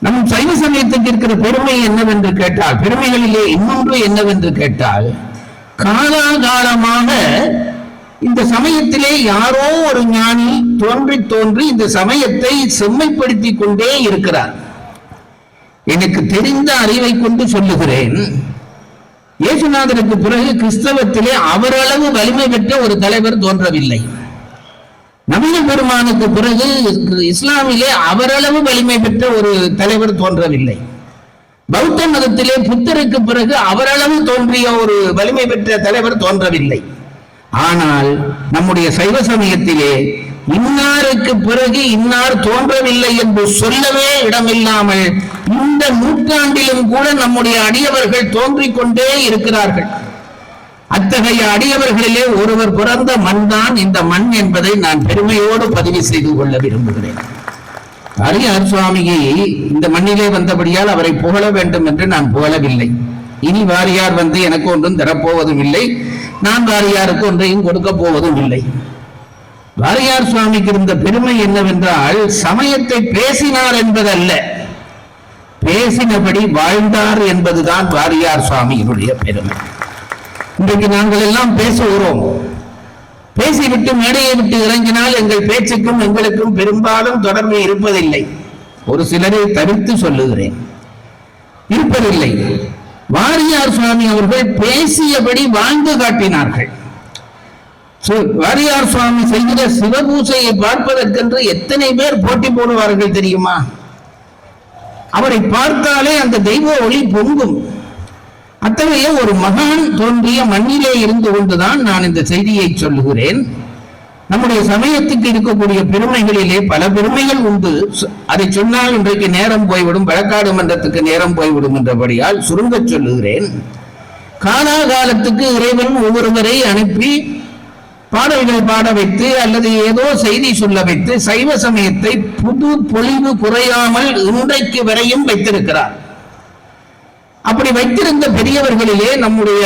நம் சைவ சமயத்துக்கு இருக்கிற பெருமை என்னவென்று கேட்டால், பெருமைகளிலே இன்னொன்று என்னவென்று கேட்டால், காலாகாலமாக இந்த சமயத்திலே யாரோ ஒரு ஞானி தோன்றி இந்த சமயத்தை செம்மைப்படுத்தி கொண்டே இருக்கிறார். எனக்கு தெரிந்த அறிவை கொண்டு சொல்லுகிறேன், இயேசுநாதருக்கு பிறகு கிறிஸ்தவத்திலே அவரளவு வலிமை பெற்ற ஒரு தலைவர் தோன்றவில்லை. நபிகள் பெருமானுக்கு பிறகு இஸ்லாமிலே அவரளவு வலிமை பெற்ற ஒரு தலைவர் தோன்றவில்லை. பௌத்த மதத்திலே புத்தருக்கு பிறகு அவரளவு தோன்றிய ஒரு வலிமை பெற்ற தலைவர் தோன்றவில்லை. ஆனால் நம்முடைய சைவ சமயத்திலே இன்னாருக்கு பிறகு இன்னார் தோன்றவில்லை என்று சொல்லவே இடமில்லாமல் இந்த நூற்றாண்டிலும் கூட நம்முடைய அடியவர்கள் தோன்றிக் கொண்டே இருக்கிறார்கள். அத்தகைய அடியவர்களிலே ஒருவர் பிறந்த மண் தான் இந்த மண் என்பதை நான் பெருமையோடு பதிவு செய்து கொள்ள விரும்புகிறேன். வாரியார் சுவாமியை இந்த மண்ணிலே வந்தபடியால் அவரை புகழ வேண்டும் என்று நான் புகழவில்லை. இனி வாரியார் வந்து எனக்கு ஒன்றும் தரப்போவதும் இல்லை, நான் வாரியாருக்கு ஒன்றையும் கொடுக்க போவதும் இல்லை. வாரியார் சுவாமிக்கு இருந்த பெருமை என்னவென்றால் சமயத்தை பேசினார் என்பதல்ல, பேசினபடி வாழ்ந்தார் என்பதுதான் வாரியார் சுவாமியினுடைய பெருமை. இன்றைக்கு நாங்கள் எல்லாம் பேசுகிறோம், பேசிவிட்டு மேடையை விட்டு இறங்கினால் எங்கள் பேச்சுக்கும் எங்களுக்கும் பெரும்பாலும் தொடர்பு இருப்பதில்லை. ஒரு சிலரை தவிர்த்து சொல்லுகிறேன், இருப்பதில்லை. வாரியார் சுவாமி அவர்கள் பேசியபடி வாழ்ந்து காட்டினார்கள். வாரியார் சுவாமி செய்கிற சிவபூசையை பார்ப்பதற்கென்று எத்தனை பேர் போட்டி போடுவார்கள் தெரியுமா? அவரை பார்த்தாலே அந்த தெய்வ ஒளி பொங்கும். அத்தகைய ஒரு மகான் தோன்றிய மண்ணிலே இருந்து கொண்டுதான் நான் இந்த செய்தியை சொல்லுகிறேன். நம்முடைய சமயத்துக்கு இருக்கக்கூடிய பெருமைகளிலே பல பெருமைகள் உண்டு. அதை சொன்னால் இன்றைக்கு நேரம் போய்விடும், வழக்காடு மன்றத்துக்கு நேரம் போய்விடும் என்றபடியால் சுருங்க சொல்லுகிறேன். காலாகாலத்துக்கு இறைவன் ஒவ்வொருவரை அனுப்பி பாடல்கள் பாட வைத்து அல்லது ஏதோ செய்தி சொல்ல வைத்து சைவ சமயத்தை புது பொலிவு குறையாமல் இன்றைக்கு வரையும் வைத்திருக்கிறார். அப்படி வைத்திருந்த பெரியவர்களிலே நம்முடைய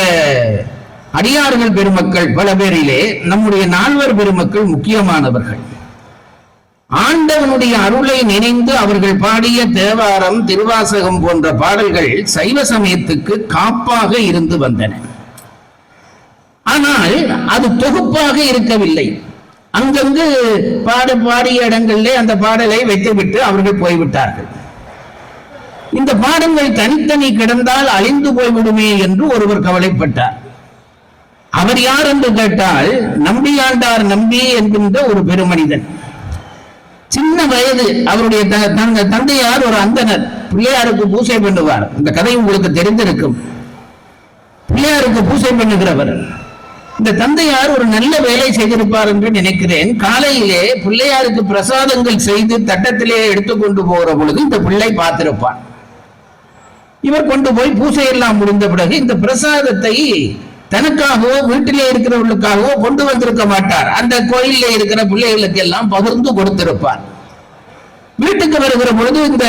அடியார்கள் பெருமக்கள் பல பேரிலே நம்முடைய நால்வர் பெருமக்கள் முக்கியமானவர்கள். ஆண்டவனுடைய அருளை நினைந்து அவர்கள் பாடிய தேவாரம், திருவாசகம் போன்ற பாடல்கள் சைவ சமயத்துக்கு காப்பாக இருந்து வந்தன. ஆனால் அது தொகுப்பாக இருக்கவில்லை. அங்கங்கு பாடிய இடங்களிலே அந்த பாடலை வைத்துவிட்டு அவர்கள் போய்விட்டார்கள். இந்த பாடங்கள் தனித்தனி கிடந்தால் அழிந்து போய்விடுமே என்று ஒருவர் கவலைப்பட்டார். அவர் யார் என்று கேட்டால் நம்பியாண்டார் நம்பி என்கின்ற ஒரு பெருமனிதன். சின்ன வயது. அவருடைய தந்தையார் ஒரு அந்தனர், பிள்ளையாருக்கு பூசை பண்ணுவார். இந்த கதை உங்களுக்கு தெரிந்திருக்கும். பிள்ளையாருக்கு பூசை பண்ணுகிறவர். இந்த தந்தையார் ஒரு நல்ல வேலை செய்திருப்பார் என்று நினைக்கிறேன். காலையிலே பிள்ளையாருக்கு பிரசாதங்கள் செய்து தட்டத்திலே எடுத்துக்கொண்டு போகிற பொழுது இந்த பிள்ளை பார்த்திருப்பான். இவர் கொண்டு போய் பூசை எல்லாம் முடிந்த பிறகு இந்த பிரசாதத்தை தனக்காகவோ வீட்டிலே இருக்கிறவர்களுக்காகவோ கொண்டு வந்திருக்க மாட்டார். அந்த கோயிலே இருக்கிற பிள்ளைகளுக்கு எல்லாம் பகிர்ந்து கொடுத்திருப்பார். வீட்டுக்கு வருகிற பொழுது இந்த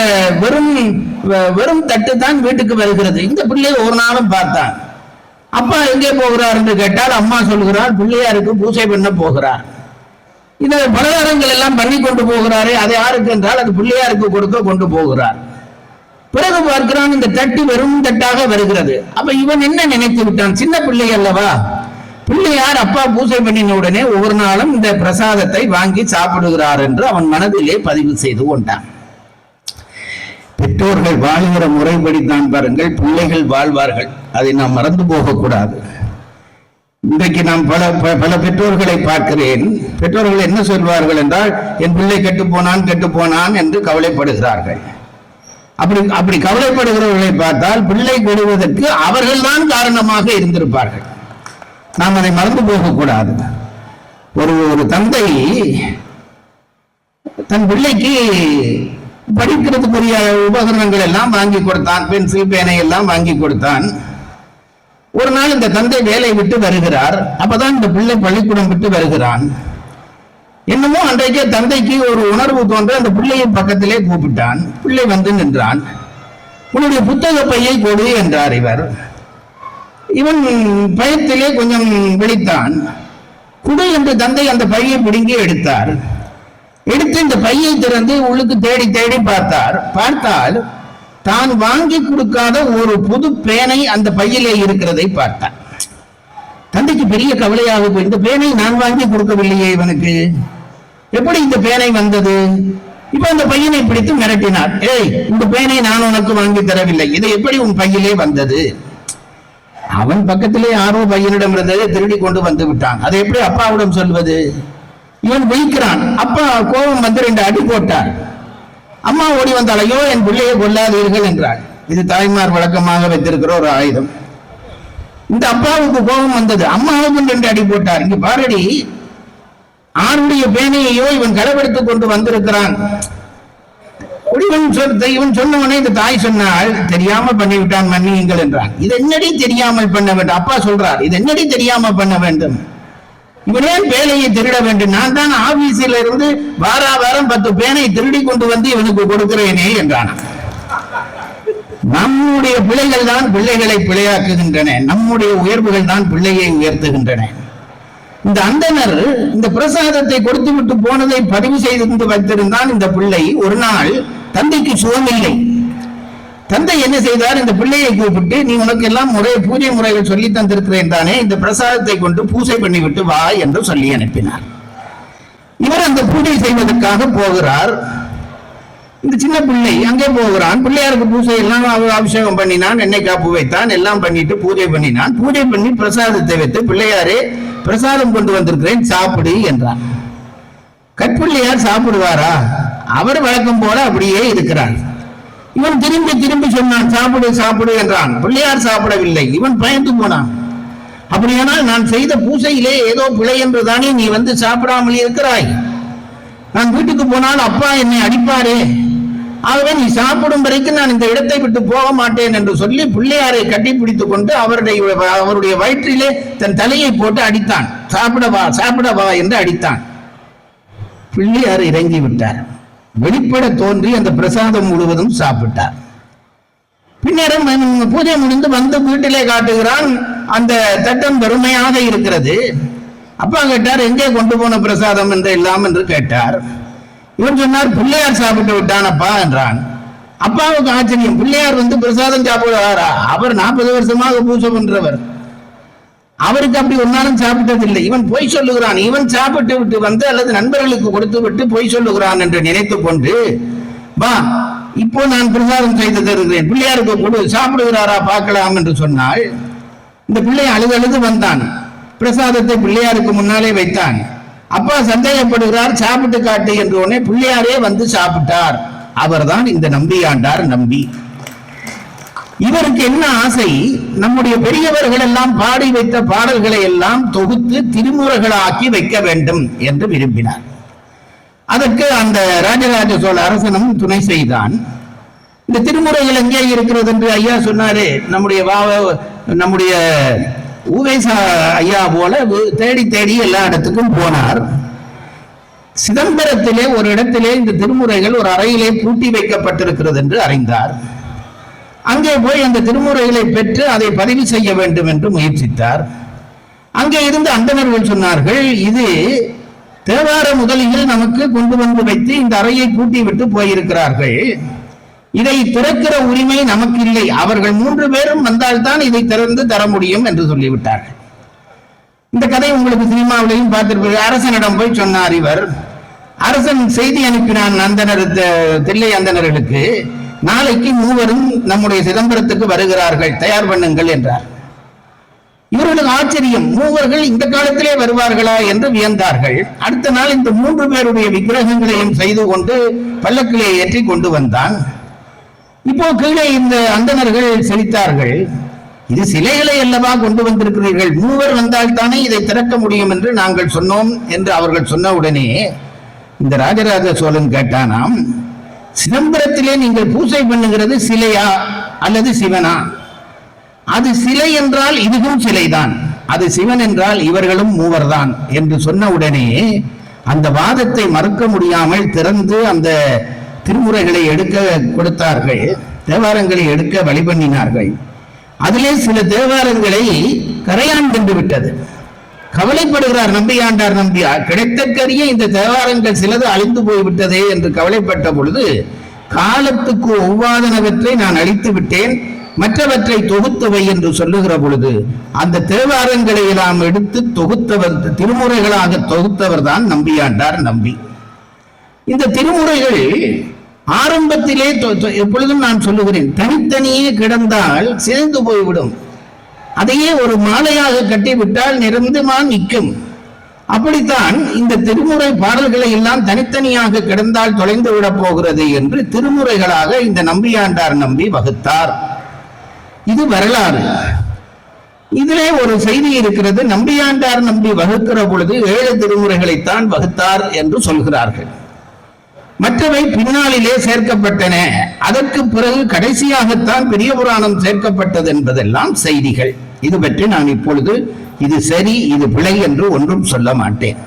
வெறும் தட்டு தான் வீட்டுக்கு வருகிறது. இந்த பிள்ளை ஒரு நாளும் பார்த்தான். அப்பா எங்கே போகிறார் என்று கேட்டால் அம்மா சொல்கிறார், பிள்ளையாருக்கு பூசை பண்ண போகிறார். இந்த பலகாரங்கள் எல்லாம் பண்ணி கொண்டு போகிறாரே, அது யாருக்கு என்றால் அது பிள்ளையாருக்கு கொடுக்க கொண்டு போகிறார். பிறகு பார்க்கிறான், இந்த தட்டு வெறும் தட்டாக வருகிறது. அப்ப இவன் என்ன நினைத்து விட்டான், சின்ன பிள்ளை அல்லவா, பிள்ளையார் அப்பா பூசை பண்ணின உடனே ஒவ்வொரு நாளும் இந்த பிரசாதத்தை வாங்கி சாப்பிடுகிறார் என்று அவன் மனதிலே பதிவு செய்து கொண்டான். பெற்றோர்கள் வாழ்கிற முறைப்படித்தான் பாருங்கள் பிள்ளைகள் வாழ்வார்கள். அதை நாம் மறந்து போகக்கூடாது. இன்றைக்கு நான் பல பெற்றோர்களை பார்க்கிறேன். பெற்றோர்கள் என்ன சொல்வார்கள் என்றால், என் பிள்ளை கெட்டு போனான் என்று கவலைப்படுகிறார்கள். அப்படி கவலைப்படுகிறவர்களை பார்த்தால் பிள்ளை கெடுவதற்கு அவர்கள் தான் காரணமாக இருந்திருப்பார்கள். நாம் அதை மறந்து போகக்கூடாது. ஒரு தந்தை தன் பிள்ளைக்கு படிக்கிறதுக்குரிய உபகரணங்கள் எல்லாம் வாங்கி கொடுத்தான். பென்சில், பேனை எல்லாம் வாங்கி கொடுத்தான். ஒரு நாள் இந்த தந்தை வேலை விட்டு வருகிறார். அப்பதான் இந்த பிள்ளை பள்ளிக்கூடம் விட்டு வருகிறான். என்னமோ அன்றைக்கே தந்தைக்கு ஒரு உணர்வு தோன்ற அந்த பிள்ளையை பக்கத்திலே கூப்பிட்டான். பிள்ளை வந்து நின்றான். உன்னுடைய புத்தக பையை கொடு என்றார் இவர். இவன் பயத்திலே கொஞ்சம் விழித்தான். குடு என்று தந்தை அந்த பையை பிடுங்கி எடுத்தார். எடுத்து இந்த பையை திறந்து உள்ளுக்கு தேடி தேடி பார்த்தால் தான் வாங்கி கொடுக்காத ஒரு புது பேனை அந்த பையிலே இருக்கிறதை பார்த்தார். தந்தைக்கு பெரிய கவலையாக போய், இந்த பேனை நான் வாங்கி கொடுக்கவில்லையே, இவனுக்கு எப்படி இந்த பேனை வந்தது? இப்ப அந்த பையனை பிடித்து மிரட்டினார். ஏய், இந்த பேனை நான் உனக்கு வாங்கி தரவில்லை, இதை எப்படி உன் பையிலே வந்தது? அவன் பக்கத்திலே யாரோ பையனிடம் இருந்ததை திருடி கொண்டு வந்து விட்டான். அதை எப்படி அப்பாவிடம் சொல்வது? இவன் விழிக்கிறான். அப்பா கோபம் வந்து 2 அடி போட்டார். அம்மா ஓடி வந்தால், ஐயோ என் பிள்ளையை கொல்லாதீர்கள் என்றாள். இது தாய்மார் வழக்கமாக வைத்திருக்கிற ஒரு ஆயுதம். இந்த அப்பாவுக்கு கோபம் வந்தது. அம்மாவுக்கும் 2 அடி போட்டார். இங்க பாரடி, ஆருடைய பேனையையோ இவன் களவெடுத்துக் கொண்டு வந்திருக்கிறான். இவன் சொன்னவனே இந்த தாய் சொன்னால், தெரியாம பண்ணிவிட்டான், மன்னியுங்கள் என்றான். இது என்னடி தெரியாமல் பண்ண வேண்டும்? அப்பா சொல்றார், இது என்னடி தெரியாம பண்ண வேண்டும்? இவனே பேனையை திருட வேண்டும்? நான் தான் ஆபீஸில் இருந்து வாரம் 10 பேனை திருடி கொண்டு வந்து இவனுக்கு கொடுக்கிறேனே என்றான். நம்முடைய பிள்ளைகள் தான் பிள்ளைகளை பிழையாக்குகின்றன. நம்முடைய உயர்வுகள் தான் பிள்ளையை உயர்த்துகின்றன. இந்த அந்தனர் இந்த பிரசாதத்தை கொடுத்து விட்டு போனதை பதிவு செய்து வைத்திருந்தான். இந்த பிள்ளை ஒரு நாள் தந்தைக்கு சுகமில்லை. தந்தை என்ன செய்தார், இந்த பிள்ளையை கூப்பிட்டு, நீ உனக்கு எல்லாம் பூஜை முறைகள் சொல்லி தந்திருக்கிறேன் தானே, இந்த பிரசாதத்தை கொண்டு பூஜை பண்ணிவிட்டு வா என்று சொல்லி அனுப்பினார். இவர் அந்த பூஜை செய்வதற்காக போகிறார். இந்த சின்ன பிள்ளை அங்கே போகிறான். பிள்ளையாருக்கு பூஜை எல்லாம் அபிஷேகம் பண்ணினான், எண்ணெய் காப்பு வைத்தான், எல்லாம் பண்ணிட்டு பூஜை பண்ணினான். பூஜை பண்ணி பிரசாதத்தை வைத்து, பிள்ளையாரே பிரசாதம் கொண்டு வந்திருக்கிறேன், சாப்பிடு என்றான். கற்பிள்ளையார் சாப்பிடுவாரா? அவர் வழக்கம் போல அப்படியே இருக்கிறார். இவன் திரும்பி சொன்னான், சாப்பிடு என்றான். பிள்ளையார் சாப்பிடவில்லை. இவன் பயந்து போனான். அப்படியானால் நான் செய்த பூஜையிலே ஏதோ பிழை என்று தானே நீ வந்து சாப்பிடாமல் இருக்கிறாய். நான் வீட்டுக்கு போனால் அப்பா என்னை அடிப்பாரே, ஆகவே நீ சாப்பிடும் வரைக்கும் நான் இந்த இடத்தை விட்டு போக மாட்டேன் என்று சொல்லி பிள்ளையாரை கட்டி பிடித்துக் கொண்டு அவருடைய வயிற்றிலே தன் தலையை போட்டு அடித்தான். சாப்பிடவா என்று அடித்தான். பிள்ளையார் இறங்கி விட்டார். வெளிப்பட தோன்றி அந்த பிரசாதம் முழுவதும் சாப்பிட்டார். பின்னரும் பூஜை முடிந்து வந்து வீட்டிலே காட்டுகிறான். அந்த தட்டம் வெறுமையாக இருக்கிறது. அப்பா கேட்டார், எங்கே கொண்டு போன பிரசாதம் என்று எல்லாம் என்று கேட்டார். இவன் சொன்னார், பிள்ளையார் சாப்பிட்டு விட்டானப்பா என்றான். அப்பாவுக்கு ஆச்சரியம், பிள்ளையார் பிரசாதம் சாப்பிடுவாரா? அவர் 40 வருஷமாக பூஜை பண்றவர், அவருக்கு அப்படி ஒரு நாளும் சாப்பிட்டதில்லை. இவன் பொய் சொல்லுகிறான், இவன் சாப்பிட்டு விட்டு வந்து அல்லது நண்பர்களுக்கு கொடுத்து விட்டு பொய் சொல்லுகிறான் என்று நினைத்து கொண்டு, வா இப்போ நான் பிரசாதம் செய்து தருகிறேன், பிள்ளையாருக்கு கொடு, சாப்பிடுகிறாரா பார்க்கலாம் என்று சொன்னால், இந்த பிள்ளை அழுது வந்தான். பிரசாதத்தை பிள்ளையாருக்கு முன்னாலே வைத்தான். அப்பா சந்தேகப்படுகிறார், சாப்பிட்டு காட்டு என்று உடனே பிள்ளையாரே வந்து சாப்பிட்டார். அவர்தான் இந்த நம்பியாண்டார் நம்பி. இவருக்கு என்ன ஆசை? நம்முடைய பெரியவர்கள் எல்லாம் பாடி வைத்த பாடல்களை எல்லாம் தொகுத்து திருமுறைகளாக்கி வைக்க வேண்டும் என்று விரும்பினார். அதற்கு அந்த ராஜராஜ சோழ அரசனும் துணை செய்தான். இந்த திருமுறைகள் எங்கே இருக்கிறது என்று ஐயா சொன்னாரு. நம்முடைய உவேசா ஐயா போல தேடி தேடி எல்லா இடத்துக்கும் போனார். சிதம்பரத்திலே ஒரு இடத்திலே இந்த திருமுறைகள் ஒரு அறையிலே பூட்டி வைக்கப்பட்டிருக்கிறது என்று அறிந்தார். அங்கே போய் அந்த திருமுறைகளை பெற்று அதை பதிவு செய்ய வேண்டும் என்று முயற்சித்தார். அங்கே இருந்து அந்தணர்கள் சொன்னார்கள், இது தேவார முதலிகள் நமக்கு கொண்டு வந்து வைத்து இந்த அறையை பூட்டி விட்டு போயிருக்கிறார்கள், இதை திறக்கிற உரிமை நமக்கு இல்லை, அவர்கள் 3 பேரும் வந்தால்தான் இதை திறந்து தர முடியும் என்று சொல்லிவிட்டார்கள். இந்த கதை உங்களுக்கு சினிமாவிலையும் பார்த்திருப்பீர்கள். அரசனிடம் போய் சொன்னார் இவர். அரசன் செய்தி அனுப்பினான் தில்லை அந்தணர்களுக்கு, நாளைக்கு 3 நம்முடைய சிதம்பரத்துக்கு வருகிறார்கள், தயார் பண்ணுங்கள் என்றார். இவர்களுக்கு ஆச்சரியம், 3 இந்த காலத்திலே வருவார்களா என்று வியந்தார்கள். அடுத்த நாள் இந்த 3 பேருடைய விக்கிரகங்களையும் செய்து கொண்டு பல்லக்கிலே ஏற்றி கொண்டு வந்தான். இப்போ கீழே இந்த அந்தணர்கள் செழித்தார்கள், இது சிலைகளை அல்லவா கொண்டு வந்திருக்கிறீர்கள், 3 வந்தால் தானே இதை திறக்க முடியும் என்று நாங்கள் சொன்னோம் என்று அவர்கள் சொன்ன உடனே இந்த ராஜராஜ சோழன் கேட்டானாம், சிதம்பரத்திலே நீங்கள் பூஜை பண்ணுகிறது சிலையா அல்லது சிவனா? அது சிலை என்றால் இதுவும் சிலைதான், அது சிவன் என்றால் இவர்களும் 3 தான் என்று சொன்ன உடனே அந்த வாதத்தை மறுக்க முடியாமல் திறந்து அந்த திருமுறைகளை எடுக்க கொடுத்தார்கள், தேவாரங்களை எடுக்க வழி பண்ணினார்கள். அதிலே சில தேவாரங்களை கரையான் கண்டு விட்டது. கவலைப்படுகிறார் நம்பியாண்டார் நம்பியார், கிடைத்தற்கரிய இந்த தேவாரங்கள் சிலது அழிந்து போய்விட்டதே என்று கவலைப்பட்ட பொழுது, காலத்துக்கு ஒவ்வாதனவற்றை நான் அழித்து விட்டேன், மற்றவற்றை தொகுத்தவை என்று சொல்லுகிற பொழுது அந்த தேவாரங்களை எல்லாம் எடுத்து தொகுத்தவர், திருமுறைகளாக தொகுத்தவர் தான் நம்பியாண்டார் நம்பி. இந்த திருமுறைகள் ஆரம்பத்திலே எப்பொழுதும் நான் சொல்லுகிறேன், தனித்தனியே கிடந்தால் சிதைந்து போய்விடும், அதையே ஒரு மாலையாக கட்டிவிட்டால் நிரந்தரமா நிற்கும். அப்படித்தான் இந்த திருமுறை பாடல்களை எல்லாம் தனித்தனியாக கிடந்தால் தொலைந்து விட போகிறது என்று திருமுறைகளாக இந்த நம்பியாண்டார் நம்பி வகுத்தார். இது வரலாறு. இதிலே ஒரு செய்தி இருக்கிறது, நம்பியாண்டார் நம்பி வகுக்கிற பொழுது 7 திருமுறைகளைத்தான் வகுத்தார் என்று சொல்கிறார்கள். மற்றவை பின்னாளிலே சேர்க்கப்பட்டன, அதற்கு பிறகு கடைசியாகத்தான் பெரிய புராணம் சேர்க்கப்பட்டது என்பதெல்லாம் செய்திகள். இது பற்றி நான் இப்பொழுது இது சரி இது பிழை என்று ஒன்றும் சொல்ல மாட்டேன்.